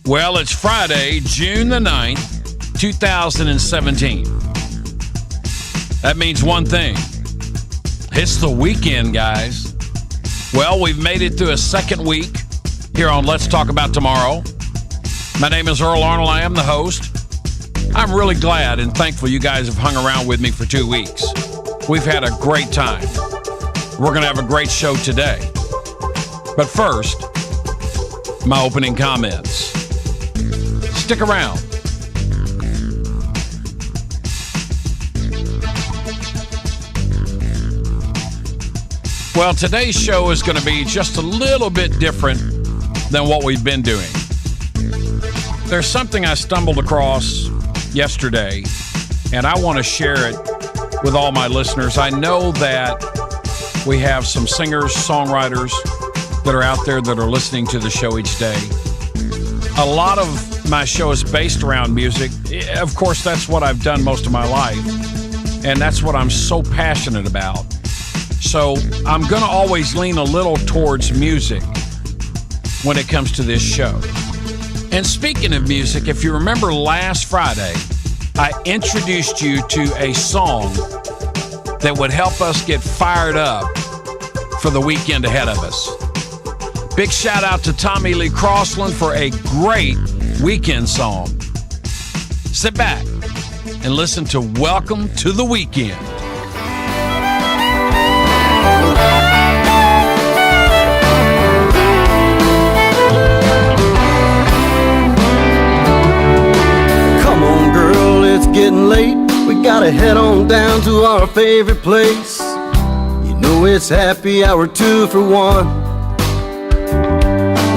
Well, it's Friday, June the 9th, 2017. That means one thing. It's the weekend, guys. Well, we've made it through a second week here on Let's Talk About Tomorrow. My name is Earl Arnold. I am the host. I'm really glad and thankful you guys have hung around with me for 2 weeks. We've had a great time. We're going to have a great show today. But first, my opening comments. Stick around. Well, today's show is going to be just a little bit different than what we've been doing. There's something I stumbled across yesterday, and I want to share it with all my listeners. I know that we have some singers, songwriters that are out there that are listening to the show each day. A lot of my show is based around music. Of course, that's what I've done most of my life, and that's what I'm so passionate about. So I'm going to always lean a little towards music when it comes to this show. And speaking of music, if you remember last Friday, I introduced you to a song that would help us get fired up for the weekend ahead of us. Big shout out to Tommy Lee Crossland for a great weekend song. Sit back and listen to Welcome to the Weekend. Come on, girl, it's getting late. We gotta head on down to our favorite place. You know it's happy hour 2 for 1.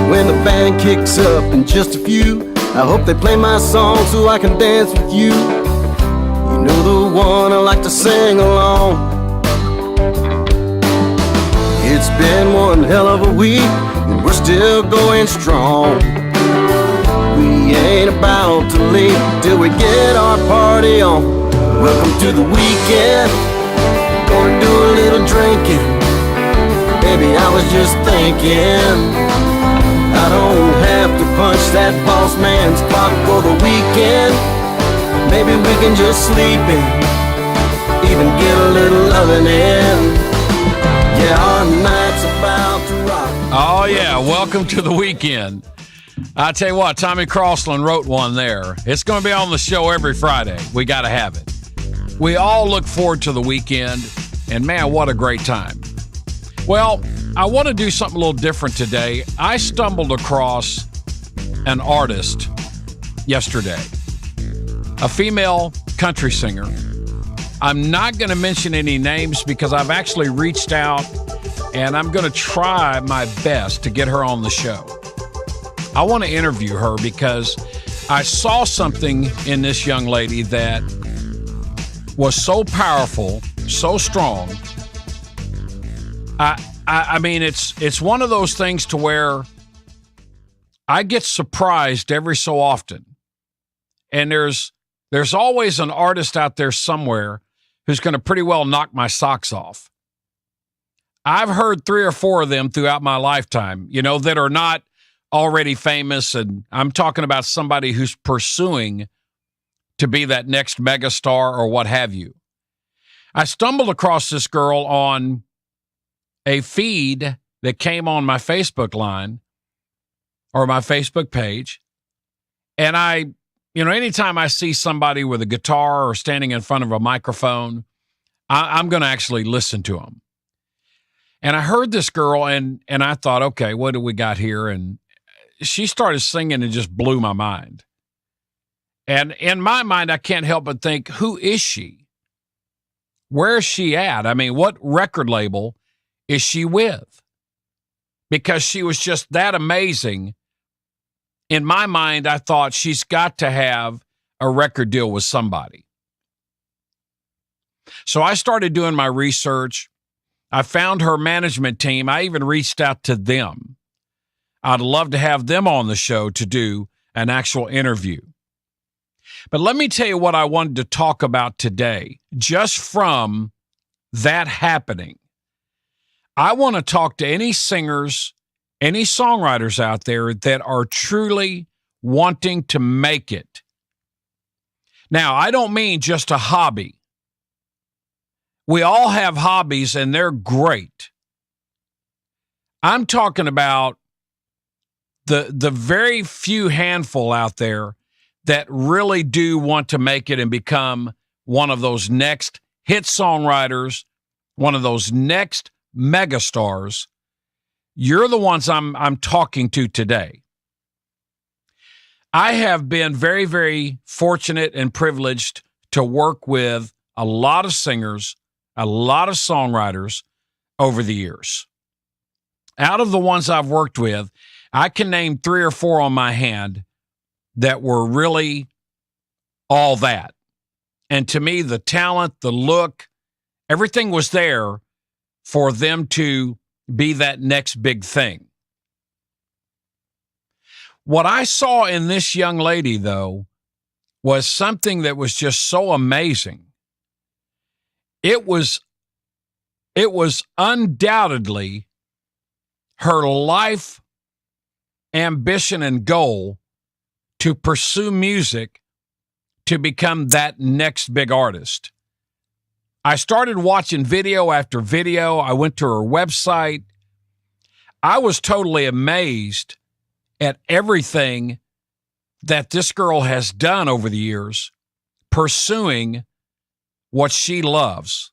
When the band kicks up in just a few, I hope they play my song so I can dance with you. You know the one I like to sing along. It's been one hell of a week, and we're still going strong. We ain't about to leave till we get our party on. Welcome to the weekend, gonna do a little drinking. Baby, I was just thinking, I don't have to punch that boss man's clock for the weekend. Maybe we can just sleep in, even get a little loving in. Yeah, our night's about to rock. Oh, yeah. Welcome to the weekend. I tell you what, Tommy Crossland wrote one there. It's going to be on the show every Friday. We got to have it. We all look forward to the weekend, and man, what a great time. Well, I want to do something a little different today. I stumbled across an artist yesterday, a female country singer. I'm not going to mention any names because I've actually reached out, and I'm going to try my best to get her on the show. I want to interview her because I saw something in this young lady that was so powerful, so strong. I mean, it's one of those things to where I get surprised every so often. And there's always an artist out there somewhere who's going to pretty well knock my socks off. I've heard 3 or 4 of them throughout my lifetime, that are not already famous. And I'm talking about somebody who's pursuing to be that next megastar or what have you. I stumbled across this girl on a feed that came on my Facebook line or my Facebook page. And anytime I see somebody with a guitar or standing in front of a microphone, I'm going to actually listen to them. And I heard this girl and I thought, okay, what do we got here? And she started singing and just blew my mind. And in my mind, I can't help but think, who is she? Where is she at? I mean, what record label is she with? Because she was just that amazing. In my mind, I thought she's got to have a record deal with somebody. So I started doing my research. I found her management team. I even reached out to them. I'd love to have them on the show to do an actual interview. But let me tell you what I wanted to talk about today, just from that happening. I want to talk to any singers, any songwriters out there that are truly wanting to make it. Now, I don't mean just a hobby. We all have hobbies and they're great. I'm talking about the very few handful out there that really do want to make it and become one of those next hit songwriters, one of those next megastars. You're the ones I'm talking to today. I have been very, very fortunate and privileged to work with a lot of singers, a lot of songwriters over the years. Out of the ones I've worked with, I can name 3 or 4 on my hand that were really all that. And to me, the talent, the look, everything was there for them to be that next big thing. What I saw in this young lady, though, was something that was just so amazing. It was undoubtedly her life ambition and goal to pursue music to become that next big artist. I started watching video after video. I went to her website. I was totally amazed at everything that this girl has done over the years, pursuing what she loves.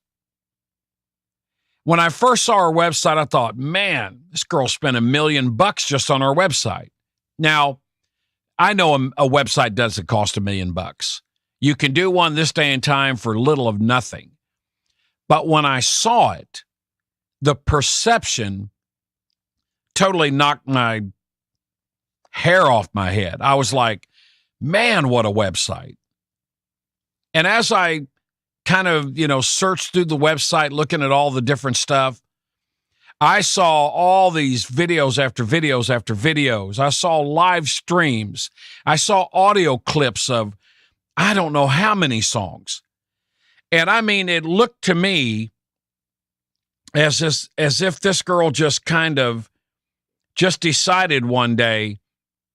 When I first saw her website, I thought, man, this girl spent $1 million just on her website. Now, I know a website doesn't cost $1 million. You can do one this day and time for little of nothing. But when I saw it, the perception totally knocked my hair off my head. I was like, man, what a website. And as I kind of, searched through the website, looking at all the different stuff, I saw all these videos after videos after videos. I saw live streams. I saw audio clips of I don't know how many songs. And I mean, it looked to me as if this girl just decided one day,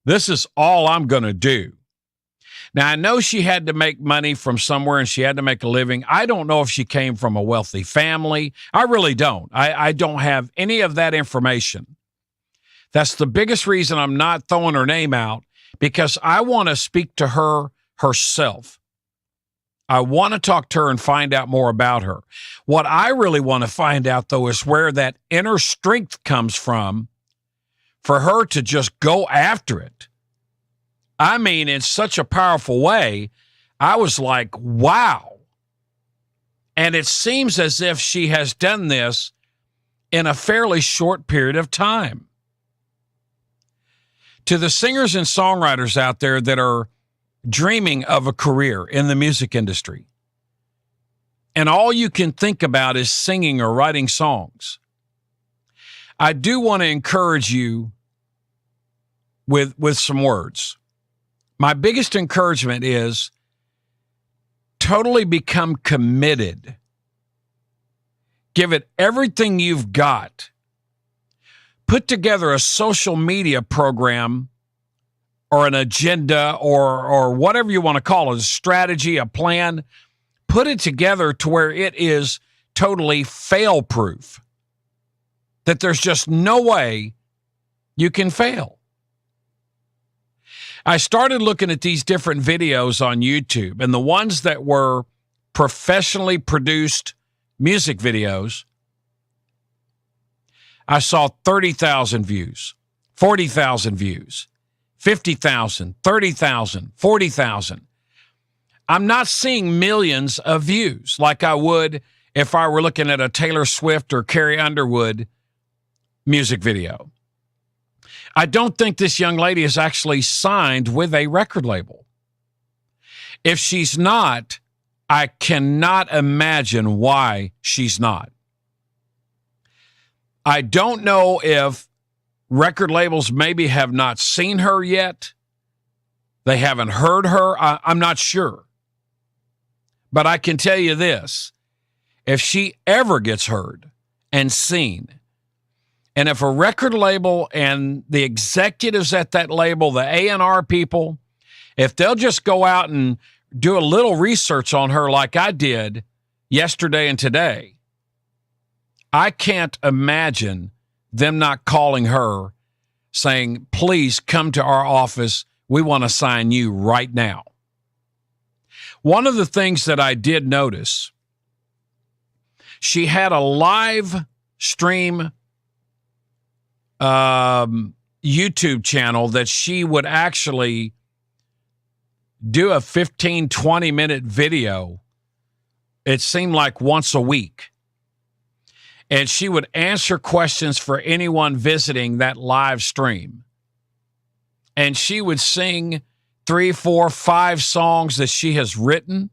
this is all I'm going to do. Now, I know she had to make money from somewhere and she had to make a living. I don't know if she came from a wealthy family. I really don't. I don't have any of that information. That's the biggest reason I'm not throwing her name out, because I want to speak to her herself. I want to talk to her and find out more about her. What I really want to find out, though, is where that inner strength comes from for her to just go after it. I mean, in such a powerful way, I was like, wow. And it seems as if she has done this in a fairly short period of time. To the singers and songwriters out there that are dreaming of a career in the music industry, and all you can think about is singing or writing songs, I do want to encourage you with some words. My biggest encouragement is totally become committed. Give it everything you've got. Put together a social media program or an agenda or whatever you want to call it, a strategy, a plan. Put it together to where it is totally fail-proof, that there's just no way you can fail. I started looking at these different videos on YouTube, and the ones that were professionally produced music videos, I saw 30,000 views, 40,000 views, 50,000, 30,000, 40,000. I'm not seeing millions of views like I would if I were looking at a Taylor Swift or Carrie Underwood music video. I don't think this young lady is actually signed with a record label. If she's not, I cannot imagine why she's not. I don't know if record labels maybe have not seen her yet. They haven't heard her. I'm not sure. But I can tell you this. If she ever gets heard and seen, And if a record label and the executives at that label, the A&R people, if they'll just go out and do a little research on her like I did yesterday and today, I can't imagine them not calling her saying, please come to our office. We want to sign you right now. One of the things that I did notice, she had a live stream YouTube channel that she would actually do a 15, 20-minute video. It seemed like once a week. And she would answer questions for anyone visiting that live stream. And she would sing 3, 4, 5 songs that she has written,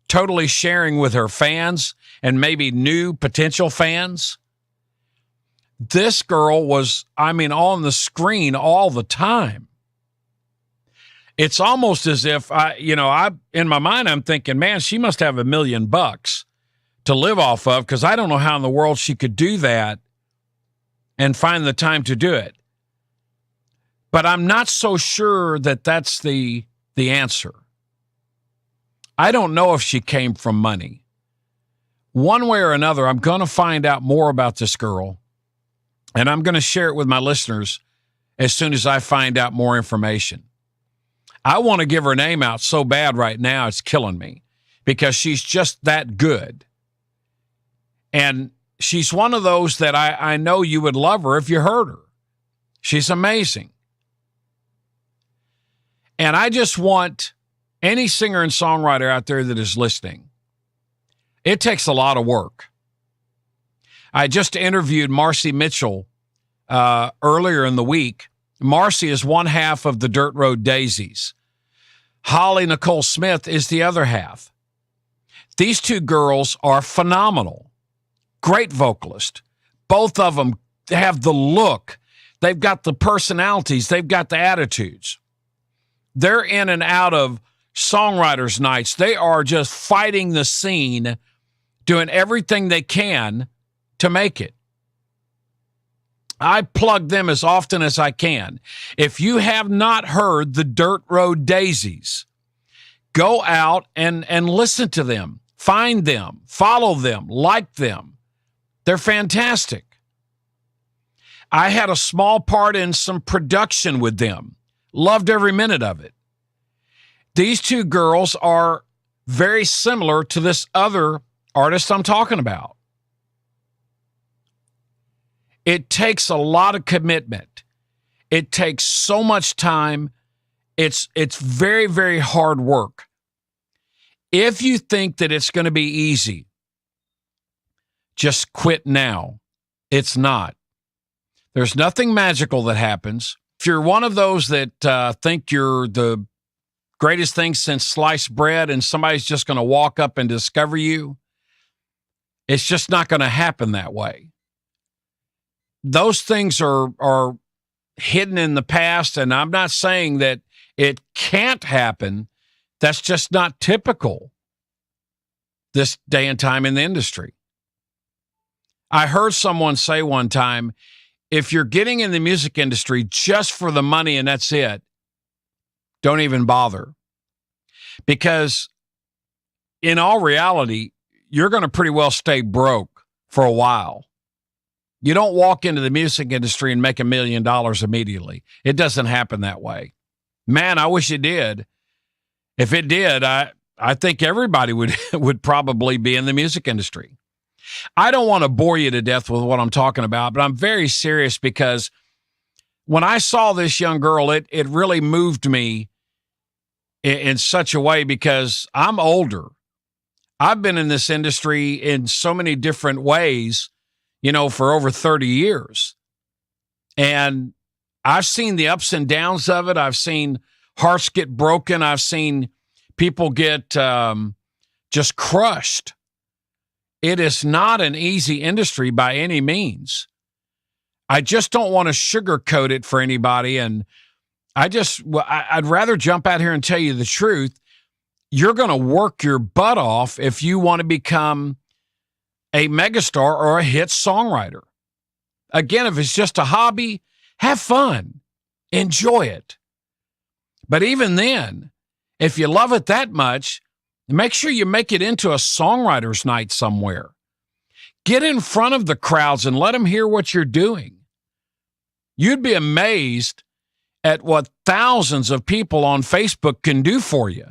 totally sharing with her fans and maybe new potential fans. This girl was, on the screen all the time. It's almost as if in my mind, I'm thinking, man, she must have $1 million to live off of, because I don't know how in the world she could do that and find the time to do it. But I'm not so sure that that's the answer. I don't know if she came from money. One way or another, I'm going to find out more about this girl, and I'm going to share it with my listeners as soon as I find out more information. I want to give her name out so bad right now, it's killing me, because she's just that good. And she's one of those that I know you would love her if you heard her. She's amazing. And I just want any singer and songwriter out there that is listening, it takes a lot of work. I just interviewed Marcy Mitchell earlier in the week. Marcy is one half of the Dirt Road Daisies. Holly Nicole Smith is the other half. These two girls are phenomenal. Great vocalist. Both of them have the look. They've got the personalities. They've got the attitudes. They're in and out of songwriters' nights. They are just fighting the scene, doing everything they can to make it. I plug them as often as I can. If you have not heard the Dirt Road Daisies, go out and listen to them. Find them. Follow them. Like them. They're fantastic. I had a small part in some production with them. Loved every minute of it. These two girls are very similar to this other artist I'm talking about. It takes a lot of commitment. It takes so much time. It's very, very hard work. If you think that it's going to be easy, just quit now. It's not. There's nothing magical that happens. If you're one of those that think you're the greatest thing since sliced bread and somebody's just going to walk up and discover you, it's just not going to happen that way. Those things are hidden in the past, and I'm not saying that it can't happen. That's just not typical this day and time in the industry. I heard someone say one time, if you're getting in the music industry just for the money and that's it, don't even bother. Because in all reality, you're going to pretty well stay broke for a while. You don't walk into the music industry and make $1 million immediately. It doesn't happen that way. Man, I wish it did. If it did, I think everybody would probably be in the music industry. I don't want to bore you to death with what I'm talking about, but I'm very serious, because when I saw this young girl, it really moved me in such a way, because I'm older. I've been in this industry in so many different ways, for over 30 years. And I've seen the ups and downs of it. I've seen hearts get broken. I've seen people get just crushed. It is not an easy industry by any means. I just don't want to sugarcoat it for anybody. And I'd rather jump out here and tell you the truth. You're going to work your butt off if you want to become a megastar or a hit songwriter. Again, if it's just a hobby, have fun. Enjoy it. But even then, if you love it that much, make sure you make it into a songwriter's night somewhere. Get in front of the crowds and let them hear what you're doing. You'd be amazed at what thousands of people on Facebook can do for you.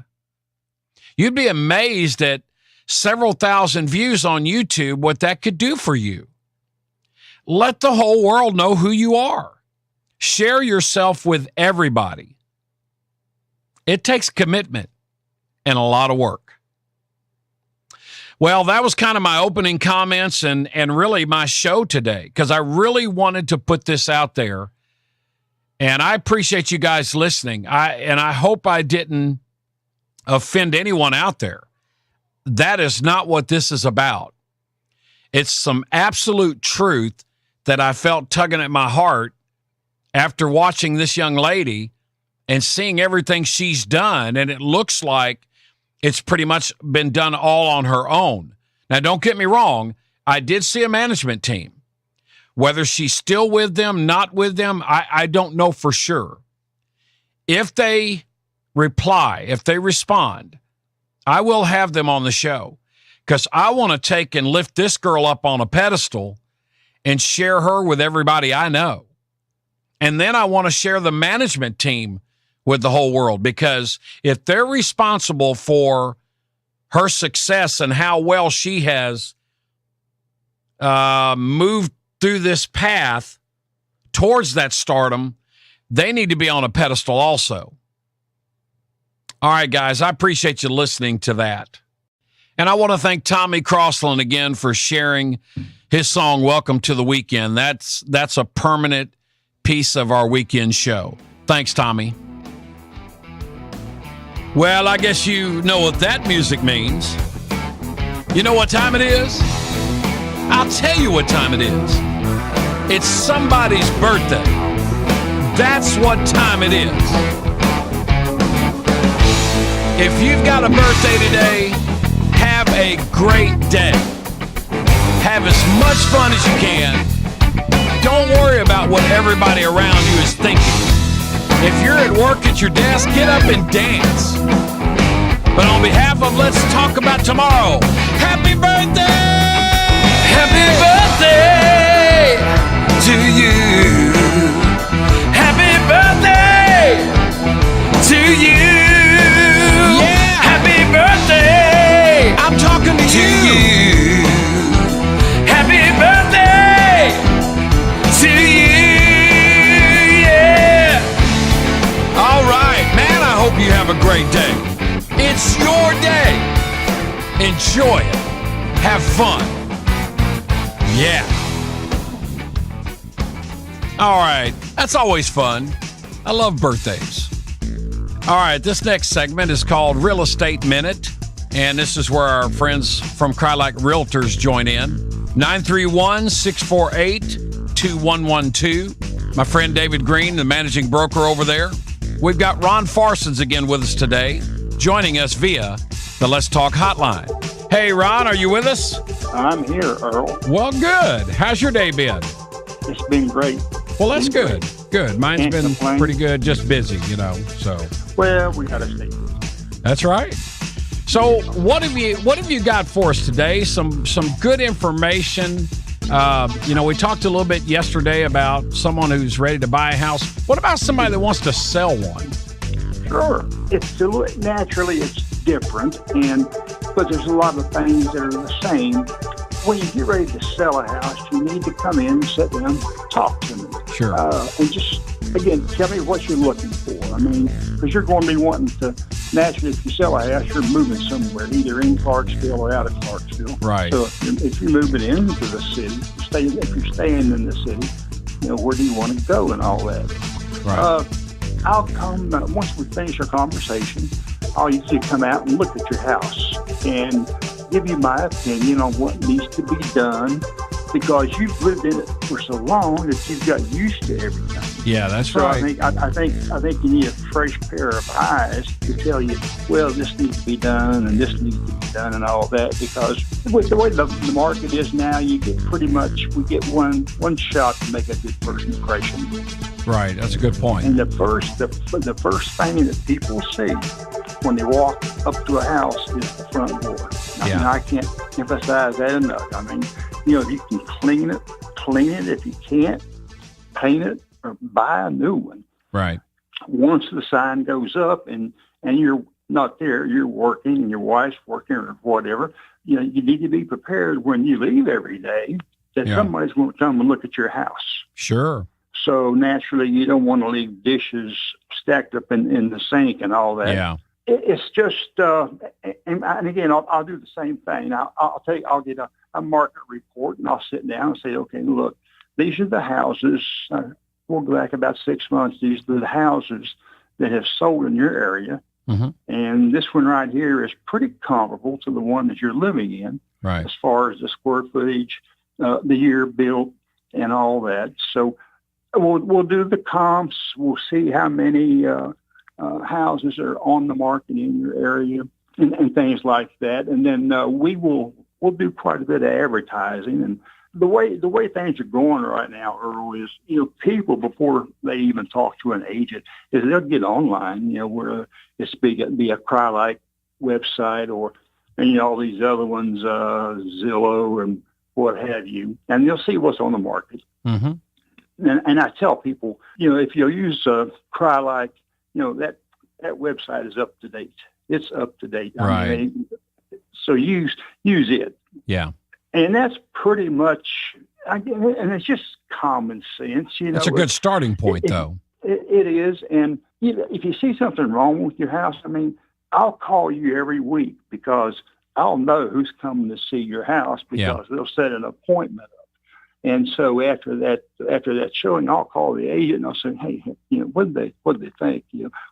You'd be amazed at several thousand views on YouTube, what that could do for you. Let the whole world know who you are. Share yourself with everybody. It takes commitment and a lot of work. Well, that was kind of my opening comments and really my show today, because I really wanted to put this out there. And I appreciate you guys listening. I hope I didn't offend anyone out there. That is not what this is about. It's some absolute truth that I felt tugging at my heart after watching this young lady and seeing everything she's done. And it looks like it's pretty much been done all on her own. Now, don't get me wrong. I did see a management team. Whether she's still with them, not with them, I don't know for sure. If they reply, if they respond, I will have them on the show, because I want to take and lift this girl up on a pedestal and share her with everybody I know. And then I want to share the management team with the whole world, because if they're responsible for her success and how well she has moved through this path towards that stardom, they need to be on a pedestal also. All right, guys, I appreciate you listening to that. And I want to thank Tommy Crossland again for sharing his song, Welcome to the Weekend. That's a permanent piece of our weekend show. Thanks, Tommy. Well, I guess you know what that music means. You know what time it is? I'll tell you what time it is. It's somebody's birthday. That's what time it is. If you've got a birthday today, have a great day. Have as much fun as you can. Don't worry about what everybody around you is thinking. If you're at work at your desk, get up and dance. But on behalf of Let's Talk About Tomorrow, happy birthday! Happy birthday to you. Happy birthday to you. Yeah. Happy birthday. I'm talking to you. Happy birthday to you. Yeah. All right, man, I hope you have a great day. It's your day. Enjoy it. Have fun. Yeah. All right. That's always fun. I love birthdays. All right. This next segment is called Real Estate Minute. And this is where our friends from Crylike Realtors join in. 931-648-2112. My friend David Green, the managing broker over there. We've got Ron Farsons again with us today, joining us via the Let's Talk hotline. Hey, Ron, are you with us? I'm here, Earl. Well, good. How's your day been? It's been great. Well, that's good. Good. Mine's Can't been complain. pretty good, just busy, so. Well, we got to stay. That's right. So what have you got for us today? Some good information. We talked a little bit yesterday about someone who's ready to buy a house. What about somebody that wants to sell one? Sure. It's naturally it's different, but there's a lot of things that are the same. When you get ready to sell a house, you need to come in, sit down, talk to me. Sure. And just, again, tell me what you're looking for. I mean, because you're going to be wanting to, naturally, if you sell a house, you're moving somewhere, either in Clarksville or out of Clarksville. Right. So if you're moving into the city, if you're staying in the city, where do you want to go and all that. Right. I'll come, once we finish our conversation, I'll usually come out and look at your house and give you my opinion on what needs to be done, because you've lived in it for so long that you've got used to everything. Yeah, that's So right. I think you need a fresh pair of eyes to tell you, well, this needs to be done and this needs to be done and all that. Because with the way the market is now, we get one shot to make a good first impression. Right. That's a good point. And the first thing that people see when they walk up to a house is the front door. I can't emphasize that enough. I mean, if you can clean it. If you can't, paint it or buy a new one. Right. Once the sign goes up and you're not there, you're working and your wife's working or whatever, you need to be prepared when you leave every day that somebody's going to come and look at your house. Sure. So naturally, you don't want to leave dishes stacked up in the sink and all that. Yeah. It's just, and again, I'll do the same thing. I'll get a market report and I'll sit down and say, okay, look, these are the houses. We'll go back about 6 months. These are the houses that have sold in your area. Mm-hmm. And this one right here is pretty comparable to the one that you're living in, Right. as far as the square footage, the year built, and all that. So we'll do the comps. We'll see how many houses are on the market in your area and things like that. And then we'll do quite a bit of advertising. And the way things are going right now, Earl, is, people, before they even talk to an agent, is they'll get online, where it's be a Crylike website or, all these other ones, Zillow and what have you, and they'll see what's on the market. Mm-hmm. And I tell people, if you'll use Crylike, that website is up to date. It's up to date. Right. I mean, so use it. Yeah. And that's pretty much, and it's just common sense. That's a good starting point, though. It is. And if you see something wrong with your house, I mean, I'll call you every week because I'll know who's coming to see your house because they'll set an appointment up. And so after that showing, I'll call the agent and I'll say, hey, what did they think?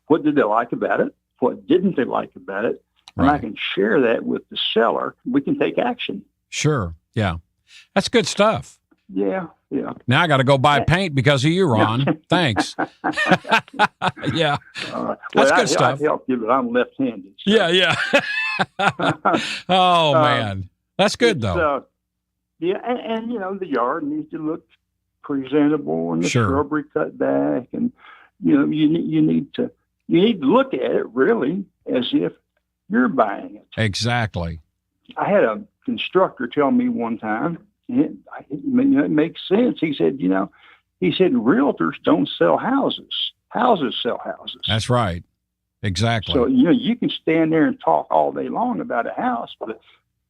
What did they like about it? What didn't they like about it? And I can share that with the seller. We can take action. Sure. Yeah. That's good stuff. Yeah. Yeah. Now I got to go buy paint because of you, Ron. Thanks. Yeah. That's good stuff. I help you, but I'm left-handed. So. Yeah. Oh, man. That's good, though. Yeah. And the yard needs to look presentable and the shrubbery cut back. And, you need to look at it really as if you're buying it. Exactly. I had a constructor tell me one time, and it makes sense. He said, realtors don't sell houses. Houses sell houses. That's right. Exactly. So, you can stand there and talk all day long about a house, but,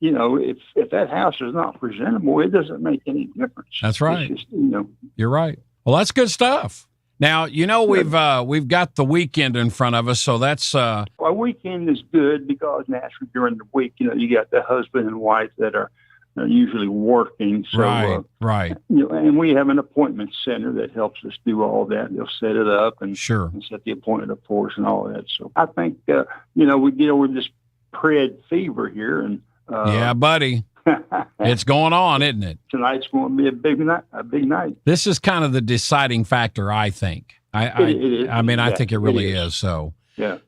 if that house is not presentable, it doesn't make any difference. That's right. It's just, You're right. Well, that's good stuff. Now, we've got the weekend in front of us, so that's a weekend is good because naturally during the week, you got the husband and wife that are usually working. So, right. And we have an appointment center that helps us do all that. They'll set it up and set the appointment up for us and all that. So I think we get over this pred fever here, and yeah, buddy. It's going on, isn't it? Tonight's going to be a big night. This is kind of the deciding factor, I think. I think it really is. So,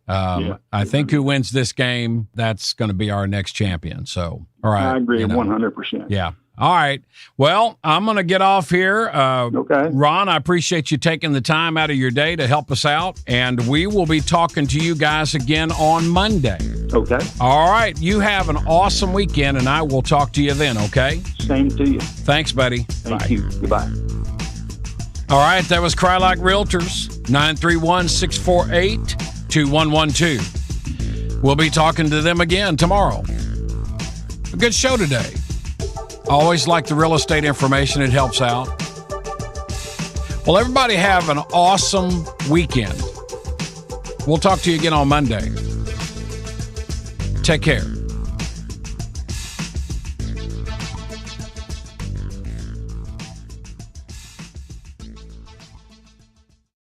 I think who wins this game, that's going to be our next champion. So, all right. I agree 100%. Yeah. All right. Well, I'm going to get off here. Okay. Ron, I appreciate you taking the time out of your day to help us out. And we will be talking to you guys again on Monday. Okay. All right. You have an awesome weekend, and I will talk to you then, okay? Same to you. Thanks, buddy. Thank you. Goodbye. All right. That was Crylike Realtors, 931-648-2112. We'll be talking to them again tomorrow. A good show today. Always like the real estate information. It helps out. Well, everybody have an awesome weekend. We'll talk to you again on Monday. Take care.